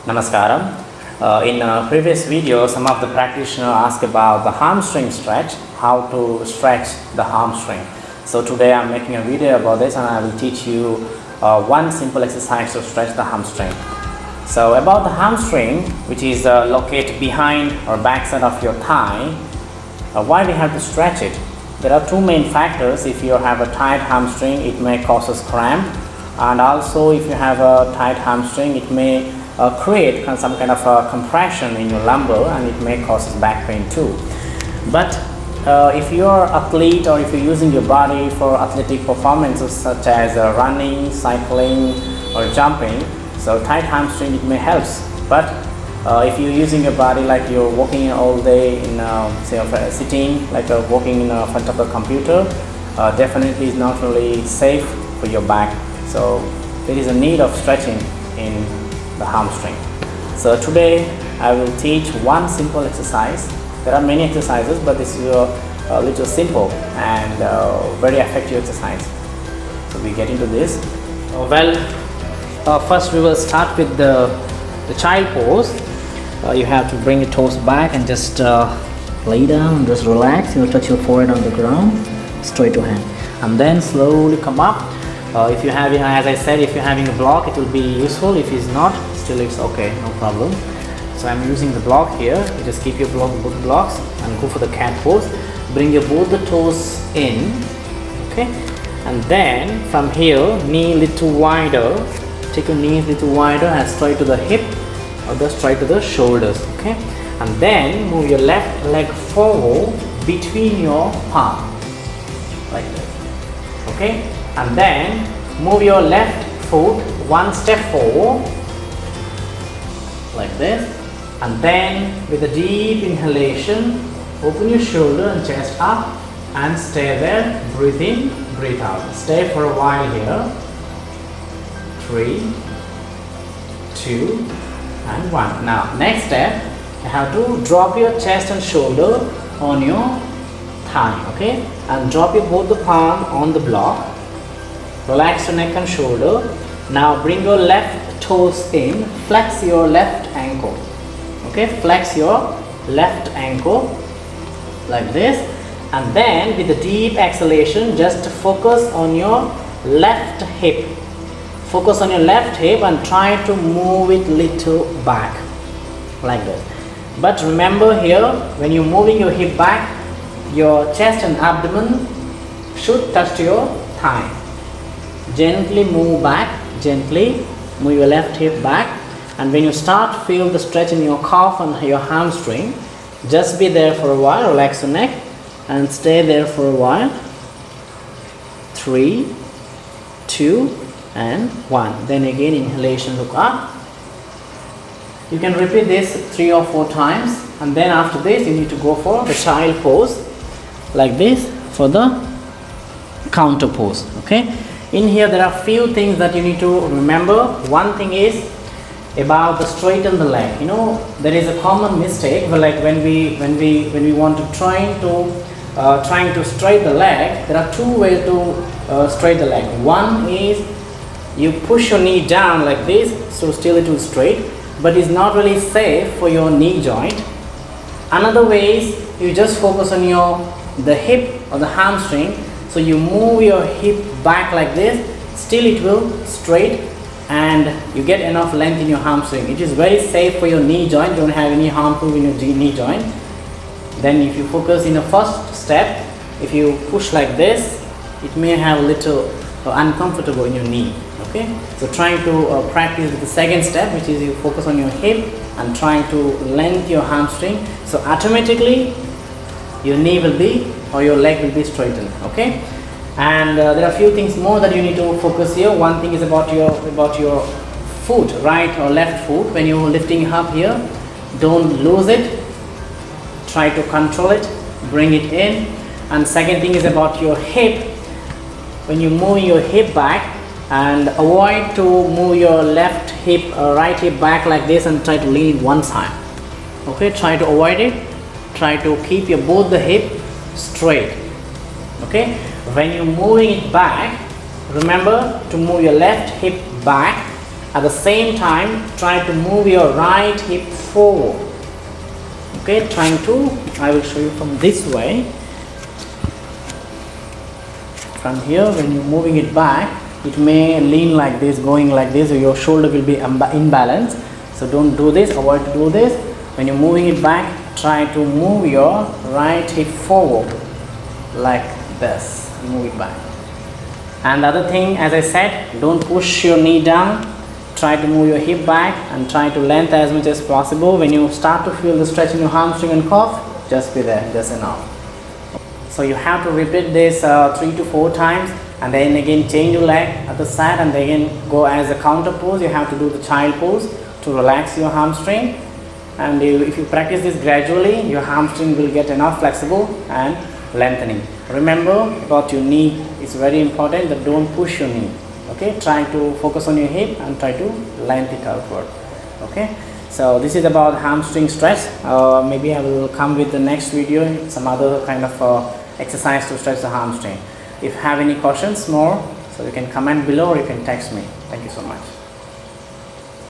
Namaskaram. In a previous video, some of the practitioners asked about the hamstring stretch, how to stretch the hamstring. So today I'm making a video about this and I will teach you one simple exercise to stretch the hamstring. So about the hamstring, which is located behind or backside of your thigh, why we have to stretch it? There are two main factors. If you have a tight hamstring, it may cause us cramp, and also if you have a tight hamstring, it may create some kind of compression in your lumbar and it may cause back pain too. But if you are an athlete or if you're using your body for athletic performances such as running, cycling or jumping, so tight hamstring it may help. But if you're using your body like you're working all day in say sitting, like working in front of a computer, definitely is not really safe for your back. So there is a need of stretching in the hamstring. So today I will teach one simple exercise. There are many exercises, but this is a little simple and very effective exercise. So we get into this. First we will start with the child pose. You have to bring your toes back and just lay down and just relax. You touch your forehead on the ground, straight to hand, and then slowly come up. If you have, as I said, if you're having a block, it will be useful. If it's not, still it's okay, no problem. So I'm using the block here. You just keep your both blocks and go for the cat pose. Bring your both the toes in, okay, and then from here, knee little wider. Take your knees little wider and straight to the hip or just straight to the shoulders, okay, and then move your left leg forward between your palm, like this, okay. And then move your left foot one step forward like this, and then with a deep inhalation open your shoulder and chest up and stay there. Breathe in, breathe out. Stay for a while here. 3, 2 and 1. Now next step, you have to drop your chest and shoulder on your thigh, okay, and drop your both the palm on the block. Relax your neck and shoulder. Now bring your left toes in, flex your left ankle, okay, flex your left ankle like this, and then with a deep exhalation just focus on your left hip. Focus on your left hip and try to move it little back like this. But remember here, when you're moving your hip back, your chest and abdomen should touch to your thigh. Gently move back, gently move your left hip back, and when you start feel the stretch in your calf and your hamstring, just be there for a while. Relax your neck and stay there for a while. 3, 2 and 1. Then again inhalation, look up. You can repeat this 3 or 4 times, and then after this you need to go for the child pose like this for the counter pose, okay. In here there are few things that you need to remember. One thing is about the straighten the leg. You know, there is a common mistake where, like when we want to trying to straighten the leg, there are 2 ways to straighten the leg. One is you push your knee down like this, so still it will straight, but it's not really safe for your knee joint. Another way is you just focus on the hip or the hamstring, so you move your hip back like this, still it will straight and you get enough length in your hamstring. It is very safe for your knee joint, don't have any harmful in your knee joint. Then if you focus in the first step, if you push like this, it may have a little uncomfortable in your knee, okay. So trying to practice with the second step, which is you focus on your hip and trying to lengthen your hamstring, so automatically your knee will be or your leg will be straightened, okay. And there are a few things more that you need to focus here. One thing is about your foot, right or left foot. When you're lifting up here, don't lose it, try to control it, bring it in. And second thing is about your hip. When you move your hip back, and avoid to move your left hip right hip back like this and try to lean one side, okay. Try to avoid it try to keep your both the hip straight. Okay, when you're moving it back, remember to move your left hip back. At the same time, try to move your right hip forward. Okay, trying to, I will show you from this way. From here, when you're moving it back, it may lean like this, going like this, or your shoulder will be imbalanced. So don't do this, avoid to do this. When you're moving it back, try to move your right hip forward like this, move it back. And the other thing, as I said, don't push your knee down. Try to move your hip back and try to length as much as possible. When you start to feel the stretch in your hamstring and calf, just be there, just enough. So you have to repeat this 3 to 4 times, and then again change your leg at the side, and then again go as a counter pose. You have to do the child pose to relax your hamstring. And if you practice this gradually, your hamstring will get enough flexible and lengthening. Remember about your knee, it's very important that don't push your knee. Okay, try to focus on your hip and try to lengthen it outward. Okay, so this is about hamstring stretch. Maybe I will come with the next video, some other kind of exercise to stretch the hamstring. If you have any questions more, so you can comment below or you can text me. Thank you so much.